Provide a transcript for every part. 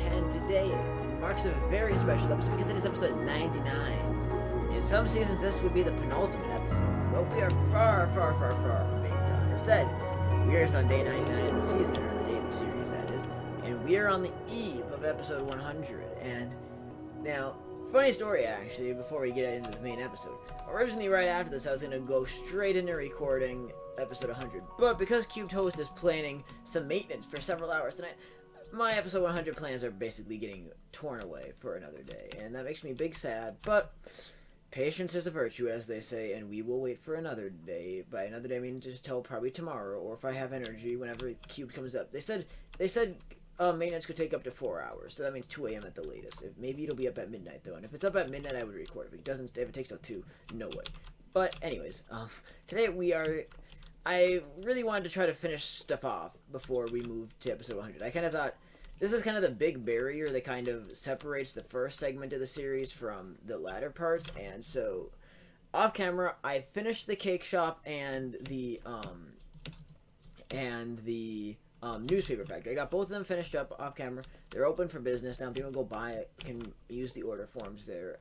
and today marks a very special episode because it is episode 99. In some seasons, this would be the penultimate episode, but we are far, far, far, far from being done. Instead, we are on day 99 of the season, or the daily series, that is, and we are on the eve of episode 100. And now, funny story actually, before we get into the main episode. Originally, right after this, I was going to go straight into recording episode 100, but because Cubed Host is planning some maintenance for several hours tonight, my episode 100 plans are basically getting torn away for another day, and that makes me big sad, but patience is a virtue, as they say, and we will wait for another day. By another day, I mean just till probably tomorrow, or if I have energy, whenever Cube comes up. They said maintenance could take up to 4 hours, so that means 2 a.m. at the latest. Maybe it'll be up at midnight, though, and if it's up at midnight, I would record. If it takes till 2, no way. But anyways, today I really wanted to try to finish stuff off before we move to episode 100. I kind of thought this is kind of the big barrier that kind of separates the first segment of the series from the latter parts, and so off camera, I finished the cake shop and the newspaper factory. I got both of them finished up off camera. They're open for business now. People go buy it, can use the order forms. They're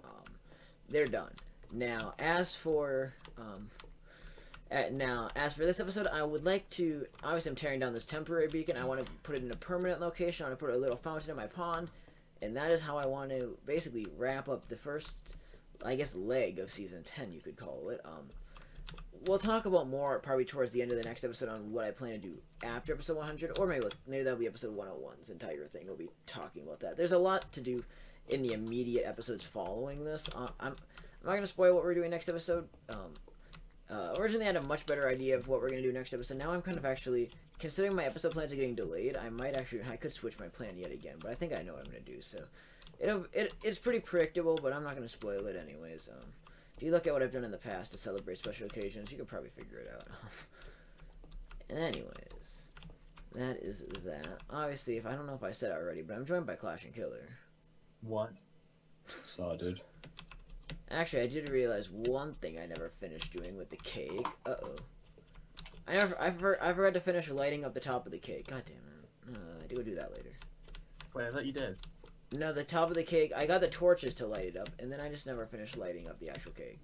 done. Now, as for this episode, I would like to, obviously I'm tearing down this temporary beacon. I want to put it in a permanent location. I want to put a little fountain in my pond, and that is how I want to basically wrap up the first, I guess, leg of season 10, you could call it. We'll talk about more probably towards the end of the next episode on what I plan to do after episode 100, or maybe that'll be episode 101's entire thing. We'll be talking about that. There's a lot to do in the immediate episodes following this. I'm not going to spoil what we're doing next episode. Originally I had a much better idea of what we're going to do next episode. Now I'm kind of actually, considering my episode plans are getting delayed, I could switch my plan yet again, but I think I know what I'm going to do, so it's pretty predictable, but I'm not going to spoil it anyways. If you look at what I've done in the past to celebrate special occasions, you can probably figure it out. And anyways, that is that. Obviously, I don't know if I said it already, but I'm joined by Clash and Killer. What? Saw, dude. Actually, I did realize one thing I never finished doing with the cake. Uh-oh. I forgot to finish lighting up the top of the cake. God damn it. I do do that later. Wait, I thought you did. No, the top of the cake, I got the torches to light it up, and then I just never finished lighting up the actual cake.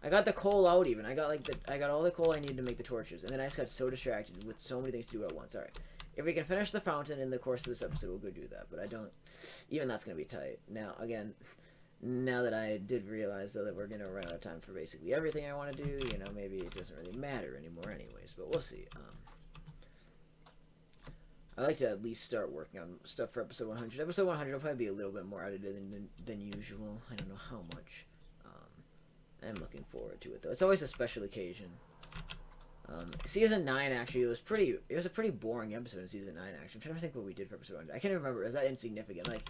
I got the coal out even. I got all the coal I needed to make the torches, and then I just got so distracted with so many things to do at once. Alright. If we can finish the fountain in the course of this episode, we'll go do that, but I don't... Even that's going to be tight. Now, again, now that I did realize, though, that we're going to run out of time for basically everything I want to do, you know, maybe it doesn't really matter anymore anyways, but we'll see. I like to at least start working on stuff for episode 100. Episode 100 will probably be a little bit more edited than usual. I don't know how much. I'm looking forward to it, though. It's always a special occasion. Season 9, actually, it was a pretty boring episode in Season 9, actually. I'm trying to think what we did for episode 100. I can't remember. It was that insignificant. Like,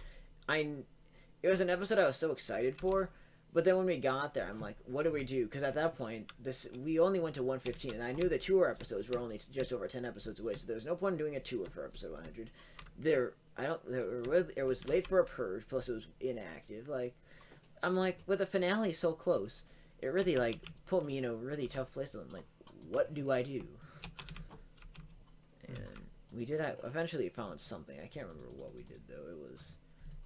it was an episode I was so excited for, but then when we got there, I'm like, what do we do? Because at that point, we only went to 115, and I knew the tour episodes were only just over 10 episodes away, so there was no point in doing a tour for episode 100. It was late for a purge, plus it was inactive. Like, I'm like, with the finale so close, it really, like, put me in a really tough place. I'm like, what do I do? And I eventually found something. I can't remember what we did, though. It was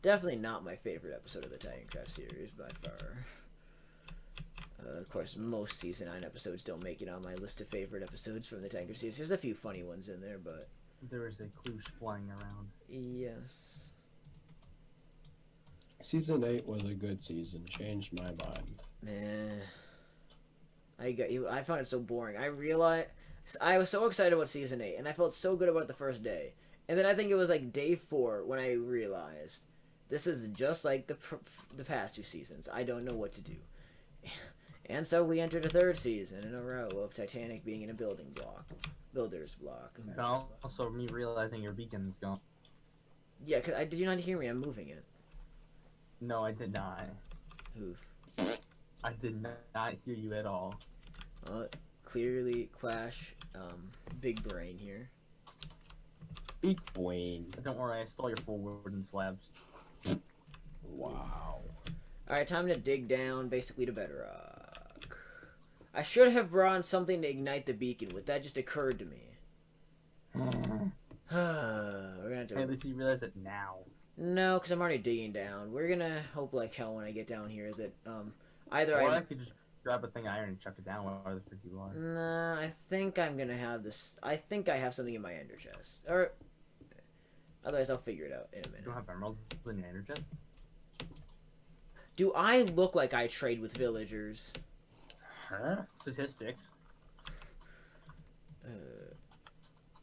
definitely not my favorite episode of the Titancraft series, by far. Of course, most Season 9 episodes don't make it on my list of favorite episodes from the Titancraft series. There's a few funny ones in there, but... There is a kloosh flying around. Yes. Season 8 was a good season. Changed my mind. Meh. I found it so boring. I was so excited about Season 8, and I felt so good about it the first day. And then I think it was like day 4 when I realized this is just like the past 2 seasons. I don't know what to do. And so we entered a 3rd season in a row of Titanic being in a builder's block. Also, me realizing your beacon's gone. Yeah, did you not hear me? I'm moving it. No, I did not. Oof. I did not hear you at all. Clearly, Clash, big brain here. Big brain. Don't worry, I stole your 4 wooden slabs. Wow. Alright, time to dig down, basically, to bedrock. I should have brought something to ignite the beacon with. That just occurred to me. We're gonna gonna have to. At least you realize it now. No, because I'm already digging down. We're gonna hope like hell when I get down here that either Or I I. could just grab a thing of iron and chuck it down where the frick you are. Nah, I think I'm gonna have this. I think I have something in my ender chest, or otherwise I'll figure it out in a You minute. don't have emeralds in your ender chest? Do I look like I trade with villagers? Huh? Statistics.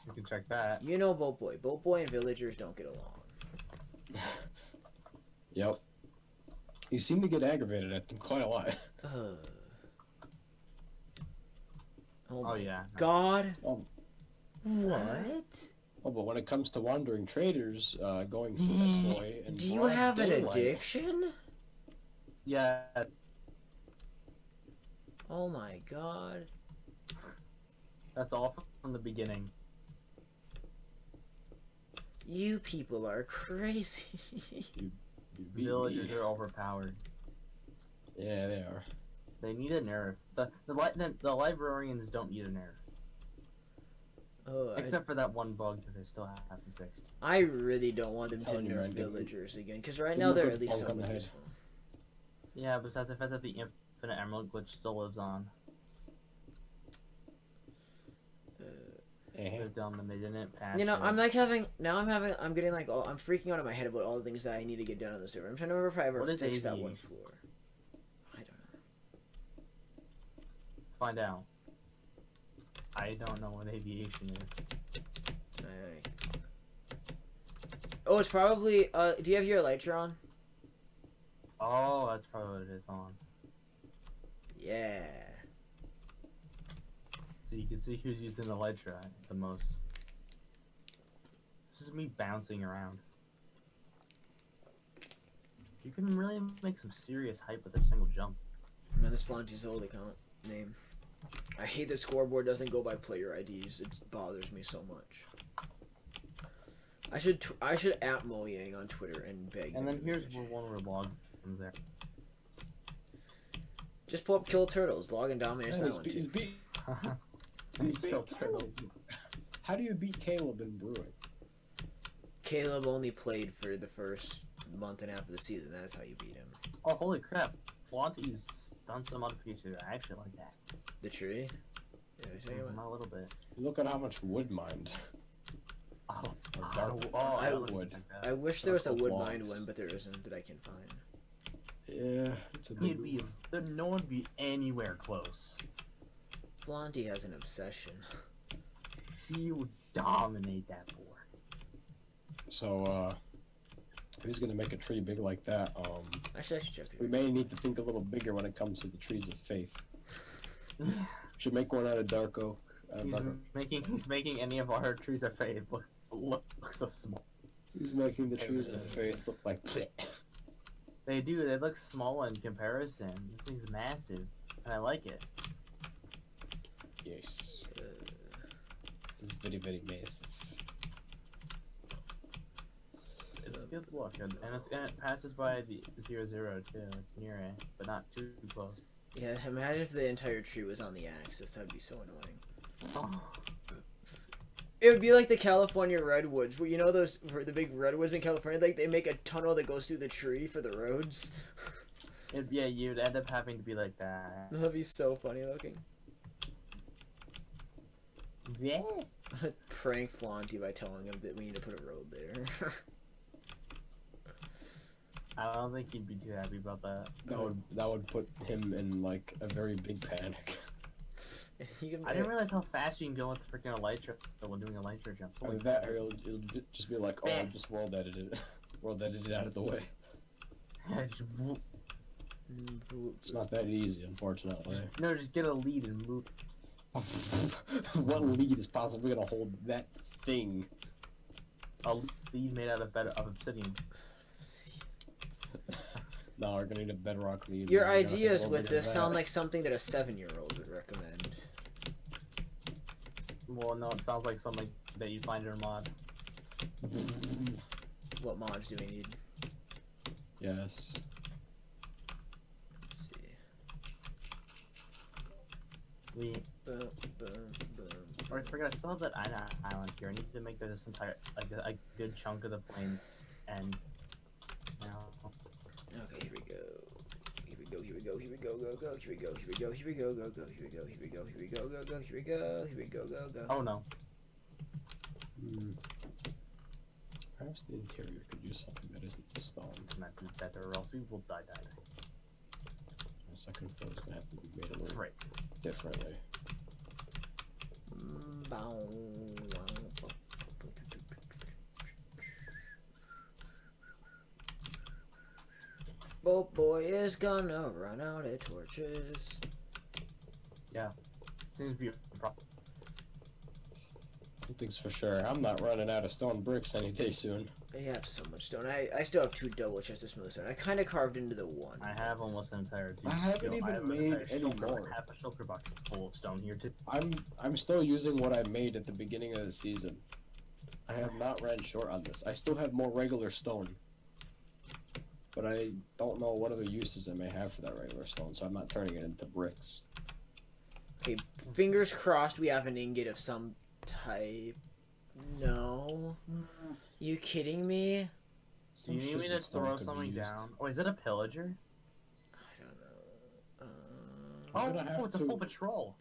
You can check that. You know, Boat Boy and villagers don't get along. Yep. You seem to get aggravated at them quite a lot. Oh, Oh yeah. God. Um, What? Oh, but when it comes to wandering traders, going slave boy and Do you broad have an daylight- addiction? Yeah. Oh my God. That's all from the beginning. You people are crazy. You beat Villagers me. are overpowered. Yeah, they are. They need a nerf. The librarians don't need a nerf. Oh, Except for that one bug that they still haven't fixed. I really don't want them to Telling you, nerf man, give me- villagers again, because right give now me a they're good at least bonk on the somewhat head. useful. Yeah, besides the fact that the infinite emerald glitch still lives on. They're dumb and they didn't patch You know, it. I'm like I'm getting like, I'm freaking out in my head about all the things that I need to get done on the server. I'm trying to remember if I ever What is fixed that one aviation? floor. I don't know. Let's find out. I don't know what aviation is. Oh, it's probably, do you have your elytra on? Oh, that's probably what it is on. Yeah. So you can see who's using the elytra the most. This is me bouncing around. You can really make some serious hype with a single jump. No, this Flaunty's old account name. I hate that scoreboard doesn't go by player IDs. It bothers me so much. I should at Mojang on Twitter and beg. And them then to here's manage where it. one of our log comes there. Just pull up Kill Turtles, log and dominate Yeah, that he's one beat- too. he's beat- he's beat Caleb. How do you beat Caleb in brewing? Caleb only played for the first month and a half of the season. That's how you beat him. Oh, holy crap. Flaunty's done some modifications. I actually like that. The tree? Yeah, I tell you what. A little bit. Look at how much wood mined. Oh, Or dark, I- dark wood. I wish there was a Dark wood logs. mined one, but there isn't that I can find. Yeah, it's a big. No one would be anywhere close. Flaunty has an obsession. He would dominate that board. So, if he's gonna make a tree big like that, Actually, I should check we here. may need to think a little bigger when it comes to the trees of faith. Should make one out of dark oak. He's making any of our trees of faith look so small. He's making the trees of faith look like bleh. They do. They look small in comparison. This thing's massive, and I like it. Yes. It's very, very massive. It's good look, and it passes by the 0-0 too. It's near it, but not too close. Yeah, imagine if the entire tree was on the axis. That'd be so annoying. Oh, It would be like the California redwoods, where you know those the big redwoods in California. Like they make a tunnel that goes through the tree for the roads. yeah, you'd end up having to be like that. That'd be so funny looking. Yeah. Prank Flaunty by telling him that we need to put a road there. I don't think he'd be too happy about that. That would put him in like a very big panic. You can, I didn't realize how fast you can go with the freaking elytra when doing elytra jump. Or that, or it'll just be like, oh, I just world edited it out of the way. It's not that easy, unfortunately. No, just get a lead and move. What lead is possibly gonna hold that thing? A lead made out of obsidian. No, we're gonna need a bedrock lead. Your We're gonna have to ideas build with it this in sound that. like something that a 7-year-old would recommend. Well, no, it sounds like something that you find in a mod. What mods do we need? Yes. Let's see. We. Boom, boom, boom. Or I forgot. I still have that island here. I need to make this entire like a good chunk of the plane, and now. Okay, here we go. Here we go, here we go, here we go, go, go, here we go, here we go, here we go, go, go, here we go, here we go, here we go, go, go, here we go, here we go, go, go. Oh no. Perhaps the interior could use something that isn't stone. Not better, or else we will die. The second floor is gonna have to be made a little Right. differently. Boat boy is gonna run out of torches. Yeah. Seems to be a problem. One thing's for sure, I'm not running out of stone bricks any day soon. I have so much stone. I still have 2 double chests of smooth stone. I kind of carved into the one. I have almost an entire. I haven't even have an made entire any shulker, more. half a shulker box full of stone here too. I'm still using what I made at the beginning of the season. I have not ran short on this. I still have more regular stone. But I don't know what other uses I may have for that regular stone, so I'm not turning it into bricks. Okay, fingers crossed we have an ingot of some type. No. You kidding me? Do you need me to throw something down? Oh, is it a pillager? I don't know. I'm gonna have Oh, it's a to- full patrol.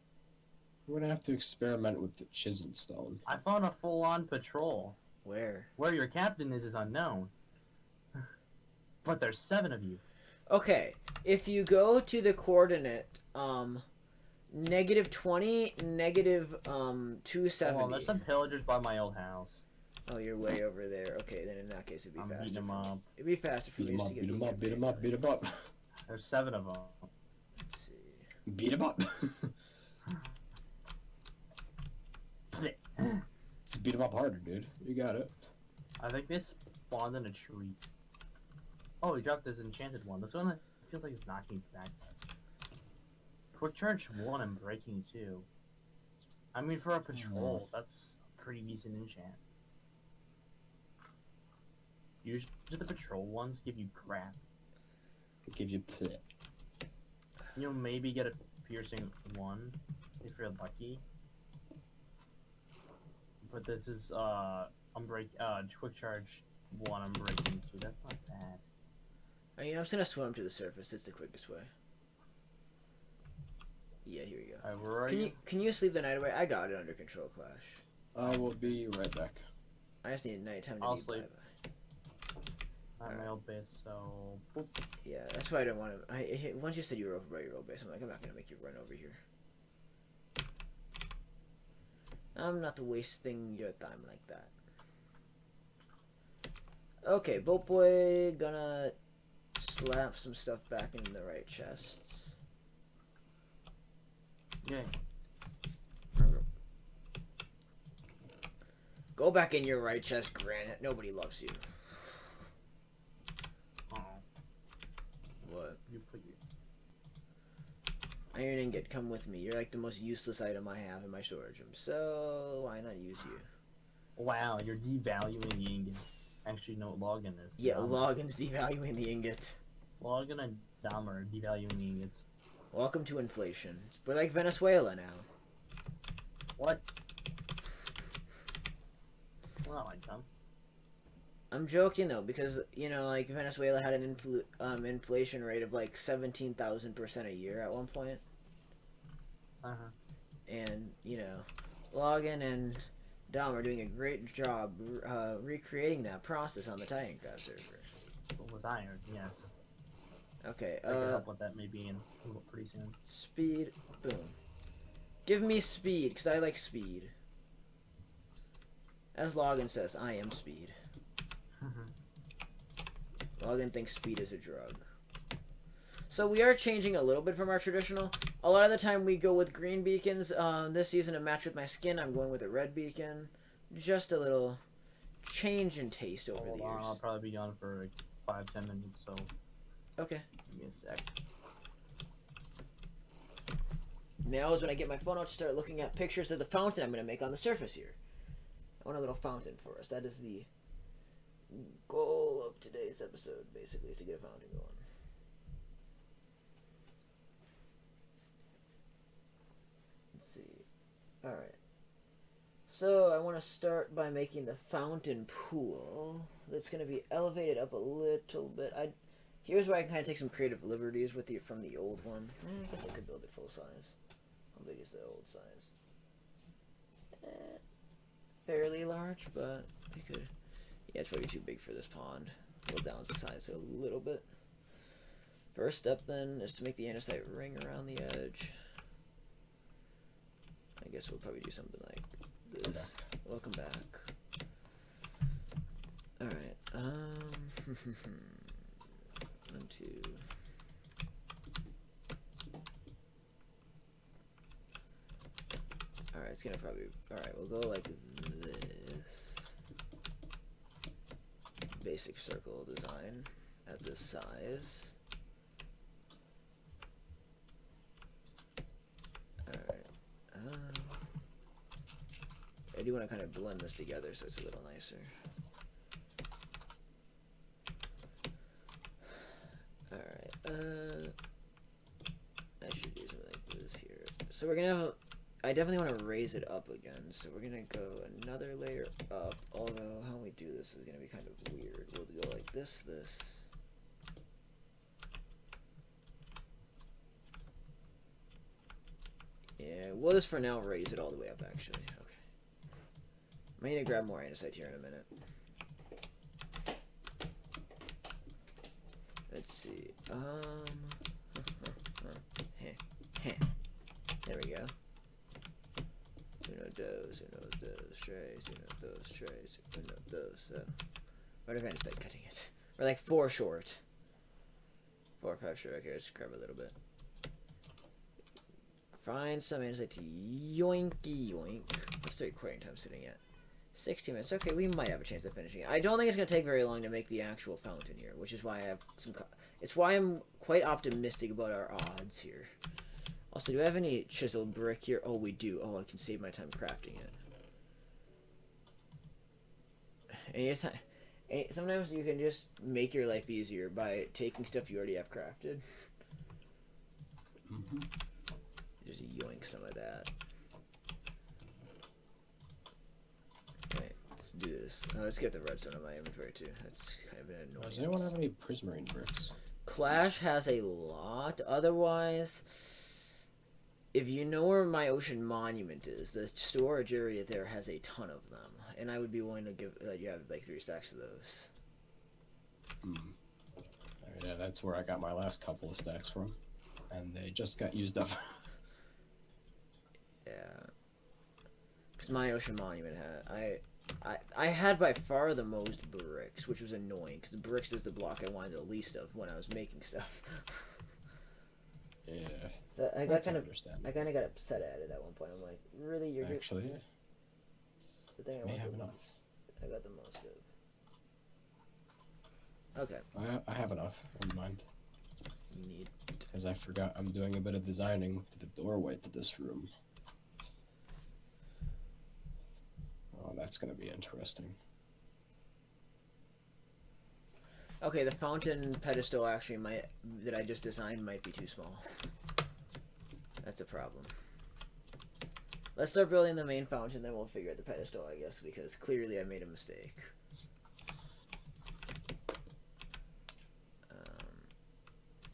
We're gonna have to experiment with the chiseled stone. I found a full-on patrol. Where? Where your captain is unknown. But there's 7 of you. Okay, if you go to the coordinate, -20, -270. Hold on, there's some pillagers by my old house. Oh, you're way over there. Okay, then in that case it'd be I'm faster. beating them up. It'd be faster for Beat me him just up, to beat get him the up, beat him up, beat him up. There's 7 of them. Let's see. Beat him up. Just beat him up harder, dude. You got it. I think they spawned in a tree. Oh, he dropped his enchanted one. This one feels like it's knocking back. Quick charge 1 and breaking 2. I mean, for a patrol, that's a pretty decent enchant. Usually the patrol ones give you crap. It gives you pit. You'll maybe get a piercing 1 if you're lucky. But this is quick charge 1, I'm breaking 2. That's not bad. I mean, I'm just gonna swim to the surface. It's the quickest way. Yeah, here we go. Alright, where are you? Can you sleep the night away? I got it under control, Clash. I will be right back. I just need nighttime to I'll be sleep. bye-bye. At my old base, so boop. Yeah, that's why I don't want to. Once you said you were over by your old base, I'm like, I'm not gonna make you run over here. I'm not wasting your time like that. Okay, boat boy, gonna slap some stuff back in the right chests. Yay. Go back in your right chest, Granite. Nobody loves you. Oh, What? you put your Iron ingot, come with me. You're like the most useless item I have in my storage room, so why not use you? Wow, you're devaluing the ingot. Actually, no, login is. Yeah, Logan's devaluing the ingot. Login and Dom are devaluing the ingots. Welcome to inflation. We're like Venezuela now. What? Well, not like them. I'm joking though, because you know, like Venezuela had an inflation rate of like 17,000% a year at one point, and you know, Logan and Dom are doing a great job recreating that process on the Titancraft server. But with iron, yes. Okay, I can help with that maybe in pretty soon. speed, boom. Give me speed, because I like speed. As Logan says, I am speed. Logan thinks speed is a drug. So we are changing a little bit from our traditional. A lot of the time we go with green beacons. This season to match with my skin, I'm going with a red beacon. Just a little change in taste over the years. I'll probably be on for like 5-10 minutes, so Okay. give me a sec. Now is when I get my phone out to start looking at pictures of the fountain I'm going to make on the surface here. I want a little fountain for us. That is the goal of today's episode, basically, is to get a fountain going. Alright. So I want to start by making the fountain pool. That's going to be elevated up a little bit. Here's where I can kind of take some creative liberties with you from the old one. I guess I could build it full size. How big is the old size? Fairly large, but we could. Yeah, it's probably too big for this pond. We'll downsize it a little bit. First step then is to make the andesite ring around the edge. I guess we'll probably do something like this. Welcome back. Alright, 1, 2. Alright, it's gonna probably. Alright, we'll go like this. Basic circle design at this size. Alright. I do want to kind of blend this together so it's a little nicer. Alright. I should do something like this here. So we're gonna have. I definitely want to raise it up again, so we're gonna go another layer up, although how we do this is gonna be kind of weird. We'll go like this. Yeah, we'll just for now raise it all the way up, actually. Okay. I need to grab more andesite here in a minute. Let's see. There we go. Those, trays, those trays, those, so. What if I just like cutting it? We're like 4 short. 4 or 5 short. Okay, let's grab a little bit. Find some andesite to yoinky yoink. What's the recording time sitting at? 16 minutes. Okay, we might have a chance of finishing it. I don't think it's going to take very long to make the actual fountain here, which is why I have some. It's why I'm quite optimistic about our odds here. Also, do I have any chiseled brick here? Oh, we do. Oh, I can save my time crafting it. Sometimes you can just make your life easier by taking stuff you already have crafted. Mm-hmm. Just yoink some of that. Right, let's do this. Let's get the redstone in my inventory too. That's kind of an annoying. Does anyone have any prismarine bricks? Clash has a lot. Otherwise, if you know where my ocean monument is, the storage area there has a ton of them, and I would be willing to give you have like 3 stacks of those. Yeah, that's where I got my last couple of stacks from, and they just got used up. Yeah, because my ocean monument had I had by far the most bricks, which was annoying because bricks is the block I wanted the least of when I was making stuff. Yeah. So I kind of got upset at it at one point. I'm like, really, you're actually, yeah. The thing I have enough. I got the most of. Okay. I have enough in mind. Neat. Because I forgot I'm doing a bit of designing to the doorway to this room. Oh, that's gonna be interesting. Okay, the fountain pedestal actually that I just designed might be too small. That's a problem. Let's start building the main fountain, then we'll figure out the pedestal, I guess, because clearly I made a mistake.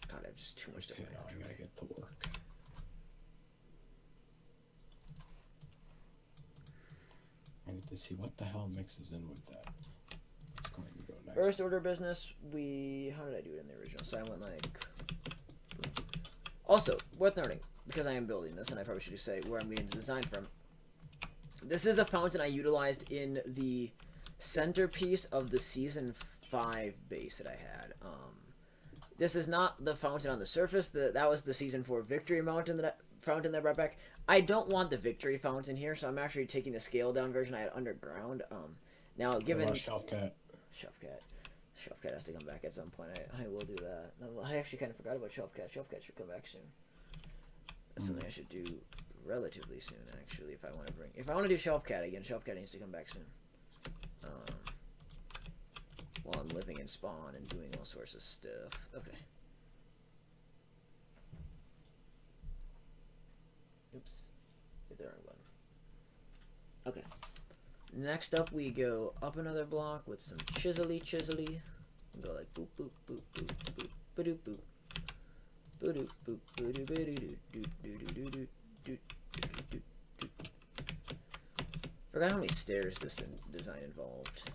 God, I have just too much stuff. Okay, now I gotta get to work. I need to see what the hell mixes in with that. It's going to go next. First order business, how did I do it in the original? So I went like... Also, worth noting, because I am building this, and I probably should say where I'm getting the design from. This is a fountain I utilized in the centerpiece of the Season 5 base that I had. This is not the fountain on the surface. That was the Season 4 Victory fountain that I brought back. I don't want the Victory fountain here, so I'm actually taking the scaled down version I had underground. Now, given... Shelfcat. Shelfcat has to come back at some point. I will do that. I actually kind of forgot about Shelfcat. Shelfcat should come back soon. That's something I should do relatively soon, actually, if I want to do Shelfcat again. Shelfcat needs to come back soon. While I'm living in spawn and doing all sorts of stuff. Okay. Oops. Hit the wrong button. Next up, we go up another block with some chiselly. We go like boop boop boop boop boop boop boop. Boop boop boop boop. Forgot how many stairs this design involved.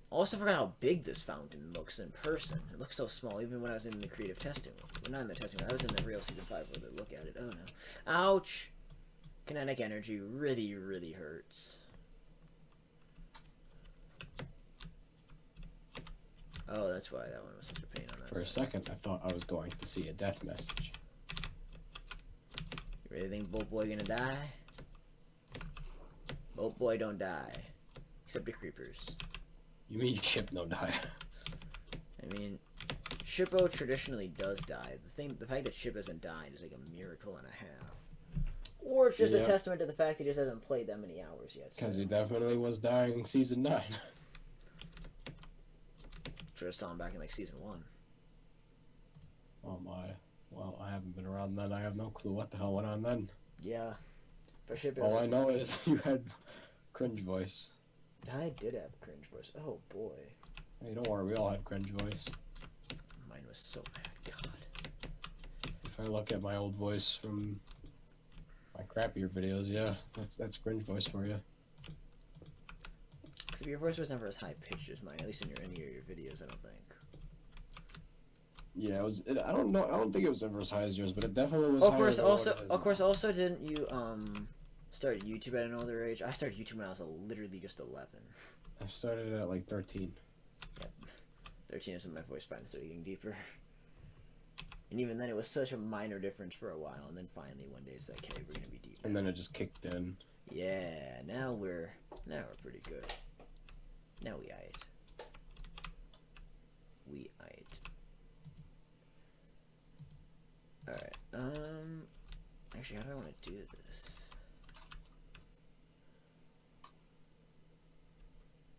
Also forgot how big this fountain looks in person. It looks so small, even when I was in the creative testing room. Well, not in the testing room, I was in the real Season 5 where they look at it. Oh no. Ouch! Kinetic energy really, really hurts. Oh, that's why that one was such a pain on that For a second, I thought I was going to see a death message. You really think Bolt Boy gonna die? Bolt Boy don't die. Except the creepers. You mean Ship no die? I mean, Shippo traditionally does die. The fact that Ship hasn't died is like a miracle and a half. Or it's just a testament to the fact that he just hasn't played that many hours yet. Because he definitely was dying in Season 9. Should have saw him back in like Season 1. Oh my. Well, I haven't been around then. I have no clue what the hell went on then. Yeah. For Ship, All I know is you had cringe voice. I did have cringe voice. Oh boy. Hey, don't worry, we all had cringe voice. Mine was so bad. God. If I look at my old voice from my crappier videos, yeah, that's cringe voice for you. Except your voice was never as high pitched as mine, at least in any of your videos, I don't think. Yeah, I don't know. I don't think it was ever as high as yours, but it definitely was. Of course, also, didn't you start YouTube at an older age? I started YouTube when I was literally just 11. I started at like 13. Yep. 13 is when my voice finally started getting deeper. And even then, it was such a minor difference for a while, and then finally one day it's like, hey, we're gonna be deep. And then it just kicked in. Yeah, now we're pretty good. Now we ate. Alright, actually, how do I want to do this?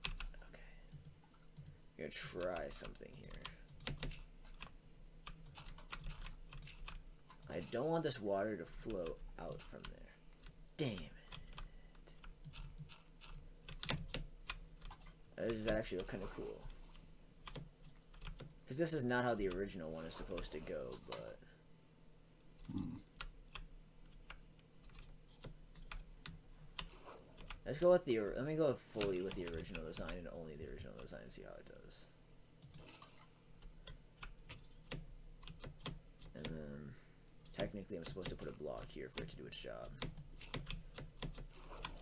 Okay. I'm gonna try something here. I don't want this water to flow out from there. Damn it. Does that actually look kind of cool? Because this is not how the original one is supposed to go, but... Let's go with let me go fully with the original design and only the original design and see how it does. And then, technically I'm supposed to put a block here for it to do its job.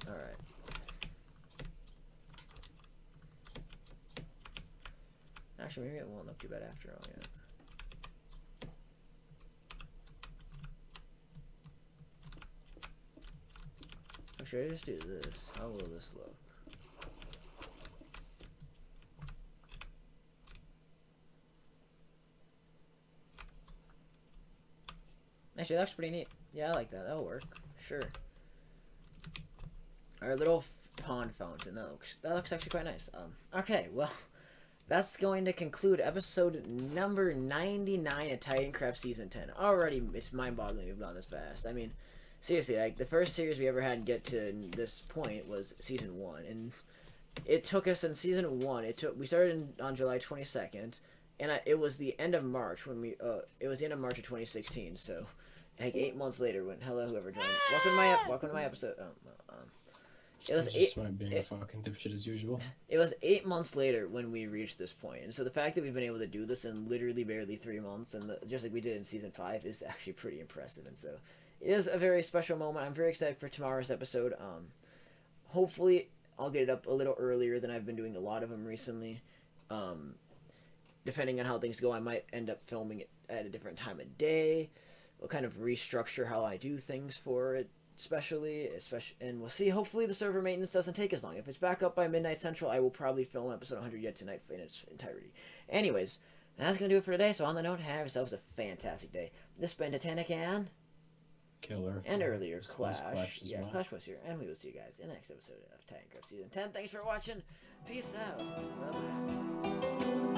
Alright. Actually, maybe it won't look too bad after all yet. Should I just do this? How will this look? Actually, that looks pretty neat. Yeah, I like that. That'll work. Sure. Our little pond fountain. That looks actually quite nice. Okay, well, that's going to conclude episode number 99 of Titancraft Season 10. Already, it's mind-boggling we've gone this fast. I mean, seriously, like, the first series we ever had to get to this point was Season 1, and it took us in Season 1, we started on July 22nd, and it was the end of March when it was the end of March of 2016, so, like, 8 months later when, hello, whoever joined, welcome to my episode, it was being a fucking dipshit as usual. It was 8 months later when we reached this point, and so the fact that we've been able to do this in literally barely 3 months, and just like we did in Season 5, is actually pretty impressive, and so... It is a very special moment. I'm very excited for tomorrow's episode. Hopefully, I'll get it up a little earlier than I've been doing a lot of them recently. Depending on how things go, I might end up filming it at a different time of day. We'll kind of restructure how I do things for it, especially, and we'll see. Hopefully, the server maintenance doesn't take as long. If it's back up by midnight central, I will probably film episode 100 yet tonight in its entirety. Anyways, that's going to do it for today. So on the note, have yourselves a fantastic day. This has been Titancraft Killer. And earlier, Clash. Yeah, well. Clash was here. And we will see you guys in the next episode of Titancraft Season 10. Thanks for watching. Peace out. Bye-bye.